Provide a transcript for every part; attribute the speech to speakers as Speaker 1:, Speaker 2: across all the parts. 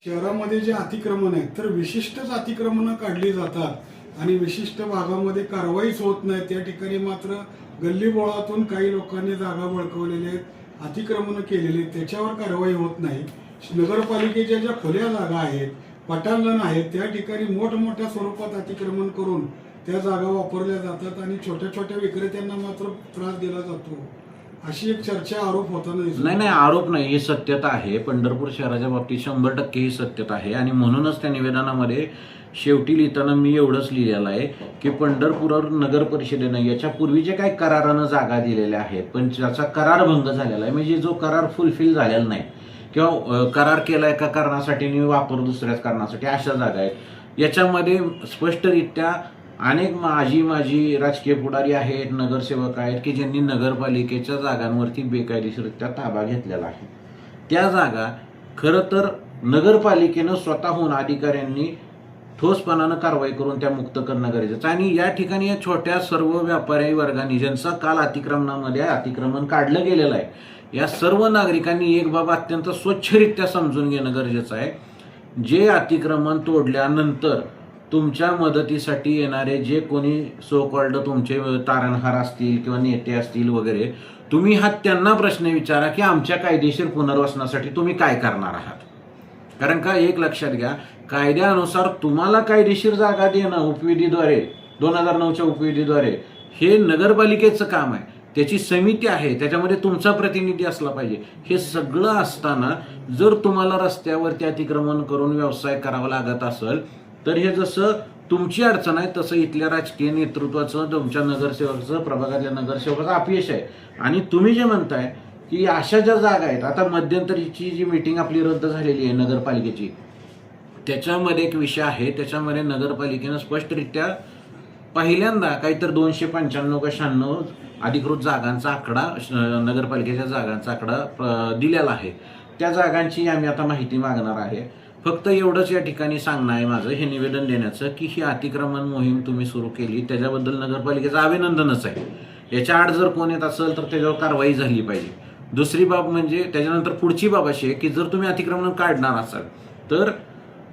Speaker 1: शहरामध्ये जे अतिक्रमण आहेत तर विशिष्टच अतिक्रमणं काढली जातात आणि विशिष्ट भागामध्ये कारवाईच होत नाही. त्या ठिकाणी मात्र गल्लीबोळातून काही लोकांनी जागा बळकवलेल्या आहेत, अतिक्रमणं केलेली आहेत, त्याच्यावर कारवाई होत नाही. नगरपालिकेच्या ज्या खुल्या जागा आहेत, पटांगण आहेत, त्या ठिकाणी मोठमोठ्या स्वरूपात अतिक्रमण करून त्या जागा वापरल्या जातात आणि छोट्या छोट्या विक्रेत्यांना मात्र त्रास दिला जातो, अशी एक चर्चा आरोप होताना दिसतो.
Speaker 2: नाही, आरोप नाही, ही सत्यता आहे. पंढरपूर शहराच्या बाबतीत 100% ही सत्यता आहे आणि म्हणूनच त्या निवेदनामध्ये शेवटी लिहिताना मी एवढंच लिहिलेलं आहे की पंढरपूर नगर परिषदेनं याच्यापूर्वी जे काही करारानं जागा दिलेल्या आहेत पण ज्याचा करार भंग झालेला आहे, म्हणजे जो करार फुलफिल झालेला नाही किंवा करार केला एका कारणासाठी आणि वापर दुसऱ्याच कारणासाठी, अशा जागा आहेत. याच्यामध्ये स्पष्टरित्या अनेक माजी राजकीय पुढारी आहेत, नगरसेवक आहेत की ज्यांनी नगरपालिकेच्या जागांवरती बेकायदेशीररित्या ताबा घेतलेला आहे. त्या जागा खरं तर नगरपालिकेनं स्वतःहून अधिकाऱ्यांनी ठोसपणानं कारवाई करून त्या मुक्त करणं गरजेचं. आणि या ठिकाणी या छोट्या सर्व व्यापारी वर्गांनी ज्यांचा काल अतिक्रमणामध्ये अतिक्रमण काढलं गेलेलं आहे, या सर्व नागरिकांनी एक बाब अत्यंत स्वच्छरित्या समजून घेणं गरजेचं आहे. जे अतिक्रमण तोडल्यानंतर तुमच्या मदतीसाठी येणारे जे कोणी सो कॉल्ड तुमचे तारणहार असतील किंवा नेते असतील वगैरे, तुम्ही हा त्यांना प्रश्न विचारा की आमच्या कायदेशीर पुनर्वसनासाठी तुम्ही काय करणार आहात. कारण का एक लक्षात घ्या, कायद्यानुसार तुम्हाला कायदेशीर जागा देणं उपविधीद्वारे 2009च्या उपविधीद्वारे हे नगरपालिकेचं काम आहे. त्याची समिती आहे, त्याच्यामध्ये तुमचा प्रतिनिधी असला पाहिजे. हे सगळं असताना जर तुम्हाला रस्त्यावरती अतिक्रमण करून व्यवसाय करावा लागत असेल तर हे जसं तुमची अडचण आहे तसं इथल्या राजकीय नेतृत्वाचं, तुमच्या नगरसेवकाचं, प्रभागातल्या नगरसेवकाचं अपयश आहे. आणि तुम्ही जे म्हणताय की अशा ज्या जागा आहेत, आता मध्यंतरीची जी मीटिंग आपली रद्द झालेली आहे नगरपालिकेची, त्याच्यामध्ये एक विषय आहे. त्याच्यामध्ये नगरपालिकेनं स्पष्टरित्या पहिल्यांदा काहीतरी 295 का 96 अधिकृत जागांचा आकडा, नगरपालिकेच्या जागांचा आकडा दिलेला आहे. त्या जागांची आम्ही आता माहिती मागणार आहे. फक्त एवढंच या ठिकाणी सांगणं आहे माझं, हे निवेदन देण्याचं की ही अतिक्रमण मोहीम तुम्ही सुरू केली त्याच्याबद्दल नगरपालिकेचं अभिनंदनच आहे. याच्या आड जर कोण येत असेल तर त्याच्यावर कारवाई झाली पाहिजे. दुसरी बाब म्हणजे त्याच्यानंतर पुढची बाब अशी आहे की जर तुम्ही अतिक्रमण काढणार असाल तर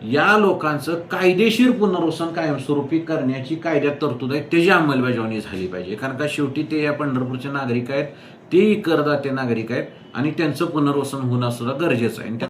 Speaker 2: या लोकांचं कायदेशीर पुनर्वसन कायमस्वरूपी करण्याची कायद्यात तरतूद आहे, त्याची अंमलबजावणी झाली पाहिजे. कारण का शेवटी ते या पंढरपूरचे नागरिक आहेत, तेही करदाते नागरिक आहेत आणि त्यांचं पुनर्वसन होणं सुद्धा गरजेचं आहे.